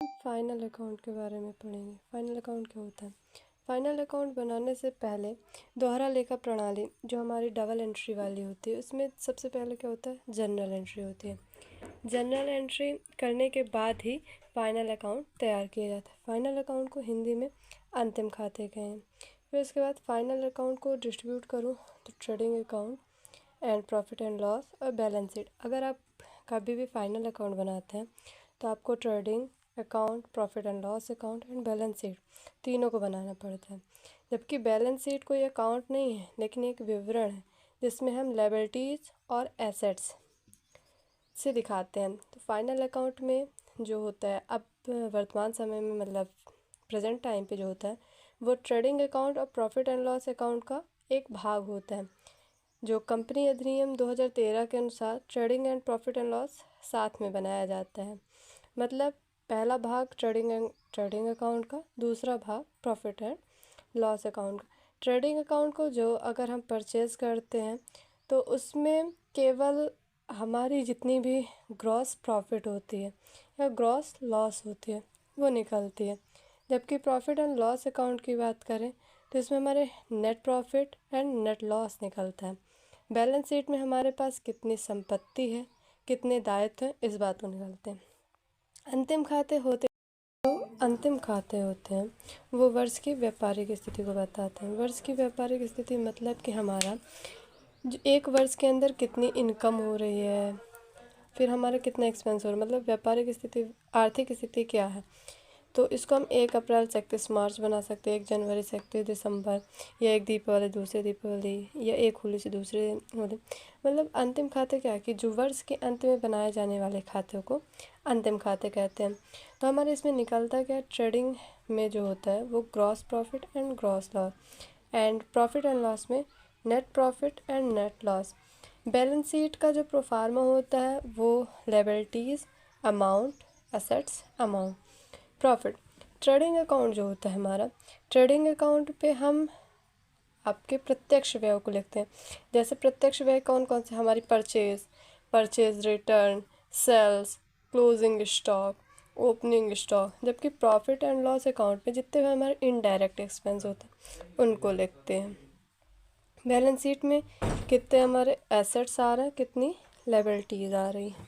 Final account के बारे में पढ़ेंगे। फाइनल अकाउंट क्या होता है? फाइनल अकाउंट बनाने से पहले दोहरा लेखा प्रणाली जो हमारी डबल एंट्री वाली होती है, उसमें सबसे पहले क्या होता है? जनरल एंट्री होती है। जनरल एंट्री करने के बाद ही फाइनल अकाउंट तैयार किया जाता है। फाइनल अकाउंट को हिंदी में अंतिम खाते कहें हैं। फिर उसके बाद फाइनल अकाउंट को डिस्ट्रीब्यूट करूँ तो trading account and profit and loss और बैलेंस शीट। अगर आप कभी भी फाइनल अकाउंट बनाते हैं तो आपको trading account, profit and loss account and balance sheet तीनों को बनाना पड़ता है। जबकि बैलेंस शीट कोई अकाउंट नहीं है, लेकिन एक विवरण है जिसमें हम लायबिलिटीज़ और एसेट्स से दिखाते हैं। तो फाइनल अकाउंट में जो होता है अब वर्तमान समय में, मतलब प्रेजेंट टाइम पे जो होता है, वो ट्रेडिंग अकाउंट और प्रॉफिट एंड लॉस अकाउंट का एक भाग होता है। जो कंपनी अधिनियम 2013 के अनुसार trading and profit and loss साथ में बनाया जाता है। मतलब पहला भाग ट्रेडिंग अकाउंट का, दूसरा भाग प्रॉफिट एंड लॉस अकाउंट का। ट्रेडिंग अकाउंट को जो अगर हम परचेज़ करते हैं तो उसमें केवल हमारी जितनी भी ग्रॉस प्रॉफिट होती है या ग्रॉस लॉस होती है वो निकलती है। जबकि प्रॉफिट एंड लॉस अकाउंट की बात करें तो इसमें हमारे net profit and net loss निकलता है। बैलेंस शीट में हमारे पास कितनी संपत्ति है, कितने दायित्व हैं, इस बात को निकालते हैं। अंतिम खाते होते हैं वो वर्ष की व्यापारिक स्थिति को बताते हैं। वर्ष की व्यापारिक स्थिति मतलब कि हमारा जो एक वर्ष के अंदर कितनी इनकम हो रही है, फिर हमारा कितना एक्सपेंस हो रहा है, मतलब व्यापारिक स्थिति, आर्थिक स्थिति क्या है। तो इसको हम 1 अप्रैल से 31 मार्च बना सकते हैं, 1 जनवरी से 31 दिसंबर, या 1 दीपावली दूसरे दीपावली, या 1 होली से दूसरे होली। मतलब अंतिम खाते क्या है कि जो वर्ष के अंत में बनाए जाने वाले खातों को अंतिम खाते कहते हैं। तो हमारे इसमें निकलता क्या, ट्रेडिंग में जो होता है वो gross profit and gross loss, and profit and loss में net profit and net loss. Balance sheet का जो प्रोफार्मा होता है वो liabilities, amount, assets, amount, profit. Trading account जो होता है हमारा, ट्रेडिंग अकाउंट पे हम आपके प्रत्यक्ष व्यय को लिखते हैं। जैसे प्रत्यक्ष व्यय कौन कौन से, हमारी purchase return, sales, closing stock, opening stock. जबकि प्रॉफिट एंड लॉस अकाउंट में जितने भी हमारे इनडायरेक्ट एक्सपेंस होते हैं उनको लिखते हैं। बैलेंस शीट में कितने हमारे एसेट्स आ रहे हैं, कितनी लायबिलिटीज़ आ रही हैं।